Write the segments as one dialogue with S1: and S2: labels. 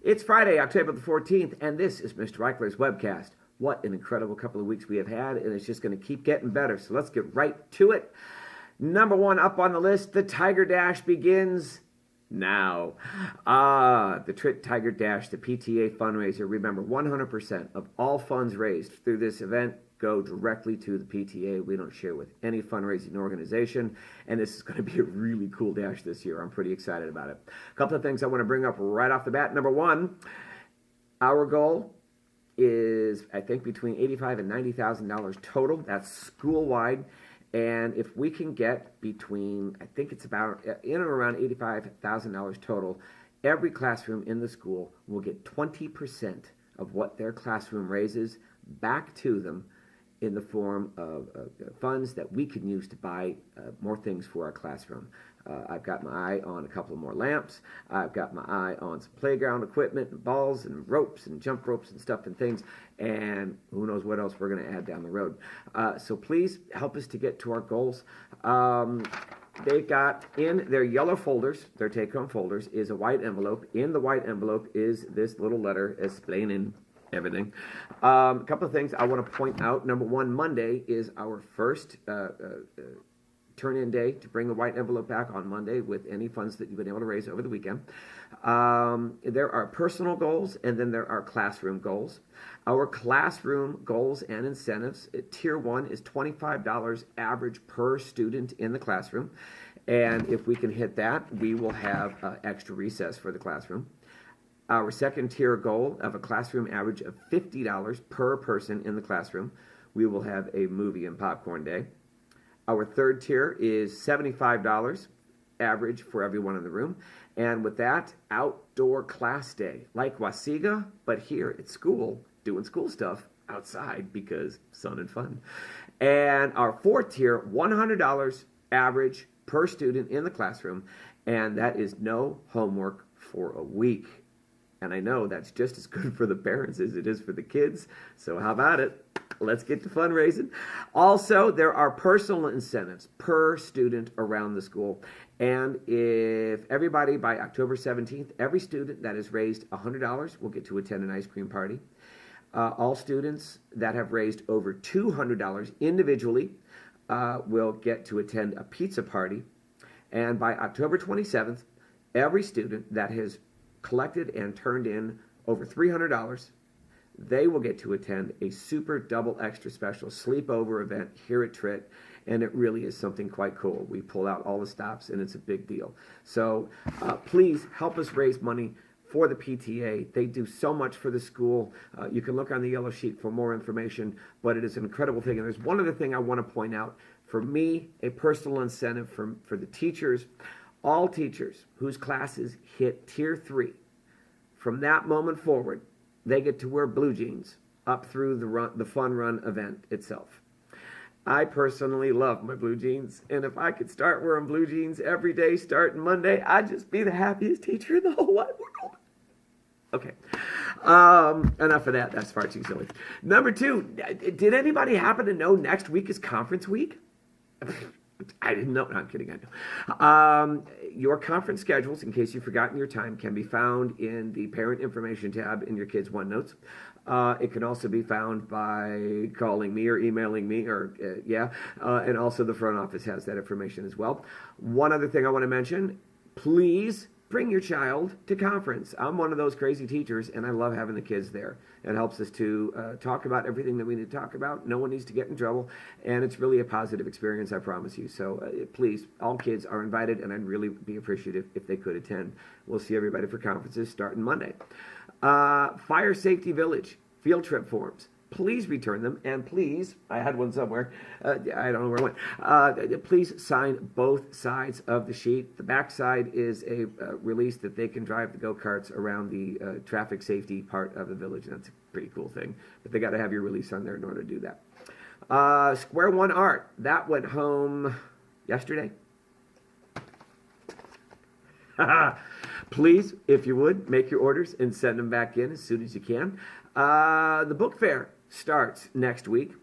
S1: It's Friday, October the 14th, and this is Mr. Reichler's Webcast. What an incredible couple of weeks we have had, and it's just going to keep getting better. So let's get right to it. Number one up on the list, the Tiger Dash begins now. The Tiger Dash, the PTA fundraiser. Remember, 100% of all funds raised through this event go directly to the PTA. We don't share with any fundraising organization, and this is going to be a really cool dash this year. I'm pretty excited about it. A couple of things I want to bring up right off the bat. Number one, our goal is, I think, between $85,000 and $90,000 total. That's school-wide. And if we can get between, I think it's about in and around $85,000 total, every classroom in the school will get 20% of what their classroom raises back to them in the form of funds that we can use to buy more things for our classroom. I've got my eye on a couple of more lamps. I've got my eye on some playground equipment and balls and ropes and jump ropes and stuff and things. And who knows what else we're going to add down the road. So please help us to get to our goals. They've got in their yellow folders, their take-home folders, is a white envelope. In the white envelope is this little letter explaining everything. A couple of things I want to point out. Number one, Monday is our first turn-in day to bring the white envelope back on Monday with any funds that you've been able to raise over the weekend. There are personal goals, and then there are classroom goals. Our classroom goals and incentives, Tier 1 is $25 average per student in the classroom. And if we can hit that, we will have extra recess for the classroom. Our second tier goal of a classroom average of $50 per person in the classroom, we will have a movie and popcorn day. Our third tier is $75 average for everyone in the room. And with that, outdoor class day, like Wasiga, but here at school, doing school stuff outside because sun and fun. And our fourth tier, $100 average per student in the classroom, and that is no homework for a week. And I know that's just as good for the parents as it is for the kids. So how about it? Let's get to fundraising. Also, there are personal incentives per student around the school. And if everybody, by October 17th, every student that has raised $100 will get to attend an ice cream party. All students that have raised over $200 individually will get to attend a pizza party. And by October 27th, every student that has collected and turned in over $300, they will get to attend a super double extra special sleepover event here at TRIT, and it really is something quite cool. We pull out all the stops, and it's a big deal. So please help us raise money for the PTA. They do so much for the school. You can look on the yellow sheet for more information, but it is an incredible thing. And there's one other thing I want to point out. For me, a personal incentive for the teachers. All teachers whose classes hit Tier 3, from that moment forward, they get to wear blue jeans up through the fun run event itself. I personally love my blue jeans, and if I could start wearing blue jeans every day starting Monday, I'd just be the happiest teacher in the whole wide world. Okay, enough of that. That's far too silly. Number two, did anybody happen to know next week is conference week? I didn't know. No, I'm kidding. I know. Your conference schedules, in case you've forgotten your time, can be found in the Parent Information tab in your kids' OneNotes. It can also be found by calling me or emailing me, and also the front office has that information as well. One other thing I want to mention, please bring your child to conference. I'm one of those crazy teachers, and I love having the kids there. It helps us to talk about everything that we need to talk about. No one needs to get in trouble, and it's really a positive experience, I promise you. So please, all kids are invited, and I'd really be appreciative if they could attend. We'll see everybody for conferences starting Monday. Fire Safety Village field trip forms. Please return them, and please, I had one somewhere, I don't know where it went, please sign both sides of the sheet. The back side is a release that they can drive the go-karts around the traffic safety part of the village, and that's a pretty cool thing, but they got to have your release on there in order to do that. Square One Art, that went home yesterday. Please, if you would, make your orders and send them back in as soon as you can. The book fair starts next week.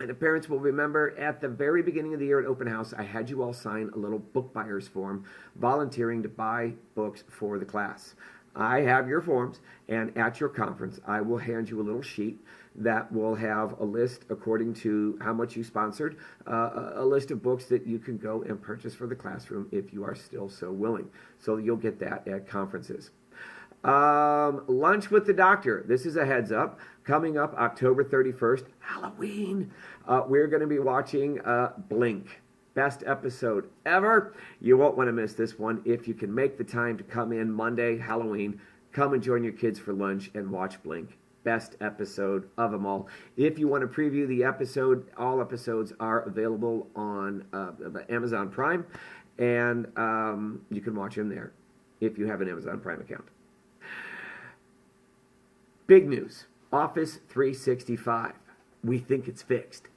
S1: And the parents will remember at the very beginning of the year at Open House, I had you all sign a little book buyer's form volunteering to buy books for the class. I have your forms, and at your conference, I will hand you a little sheet that will have a list according to how much you sponsored, a list of books that you can go and purchase for the classroom if you are still so willing. So you'll get that at conferences. Lunch with the Doctor. This is a heads up. Coming up October 31st, Halloween, we're going to be watching Blink. Best episode ever. You won't want to miss this one. If you can make the time to come in Monday, Halloween, come and join your kids for lunch and watch Blink. Best episode of them all. If you want to preview the episode, all episodes are available on Amazon Prime, and you can watch them there if you have an Amazon Prime account. Big news. Office 365. We think it's fixed.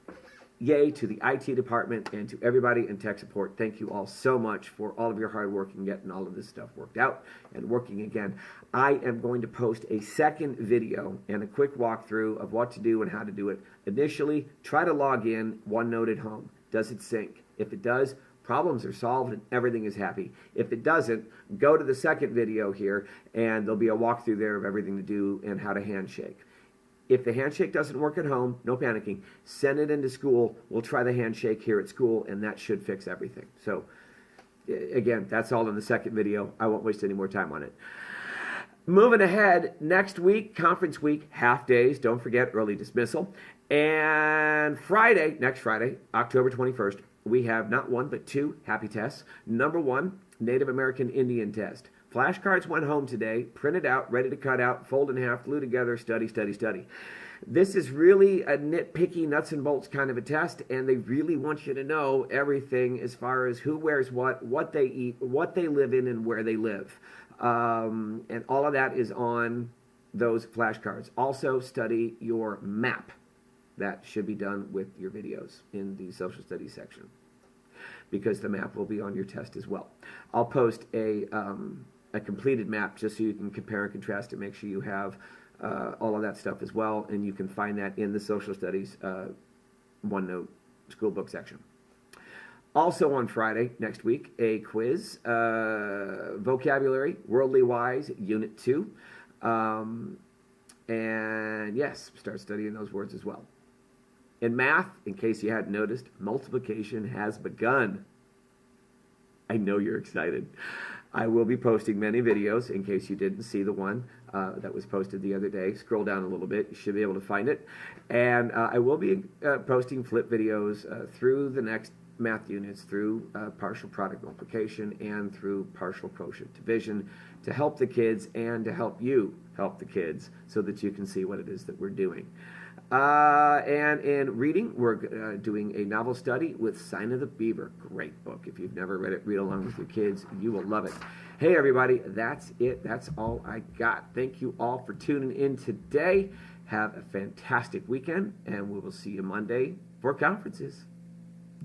S1: Yay to the IT department and to everybody in tech support. Thank you all so much for all of your hard work in getting all of this stuff worked out and working again. I am going to post a second video and a quick walkthrough of what to do and how to do it. Initially, try to log in OneNote at home. Does it sync? If it does, problems are solved and everything is happy. If it doesn't, go to the second video here and there'll be a walkthrough there of everything to do and how to handshake. If the handshake doesn't work at home, no panicking. Send it into school. We'll try the handshake here at school, and that should fix everything. So, again, that's all in the second video. I won't waste any more time on it. Moving ahead, next week, conference week, half days. Don't forget early dismissal. And Friday, next Friday, October 21st, we have not one but two happy tests. Number one, Native American Indian test. Flashcards went home today, printed out, ready to cut out, fold in half, glue together, study, study, study. This is really a nitpicky, nuts and bolts kind of a test, and they really want you to know everything as far as who wears what they eat, what they live in, and where they live. And all of that is on those flashcards. Also, study your map. That should be done with your videos in the social studies section, because the map will be on your test as well. I'll post a completed map just so you can compare and contrast and make sure you have all of that stuff as well, and you can find that in the social studies OneNote school book section. Also on Friday next week, a quiz, vocabulary, worldly wise, unit 2, and yes, start studying those words as well. In math, in case you hadn't noticed, multiplication has begun. I know you're excited. I will be posting many videos in case you didn't see the one that was posted the other day. Scroll down a little bit. You should be able to find it. And I will be posting flip videos through the next math units, through partial product multiplication and through partial quotient division, to help the kids and to help you help the kids so that you can see what it is that we're doing. And in reading, we're doing a novel study with Sign of the Beaver. Great book. If you've never read it, read along with your kids. You will love it. Hey, everybody, that's it. That's all I got. Thank you all for tuning in today. Have a fantastic weekend, and we will see you Monday for conferences.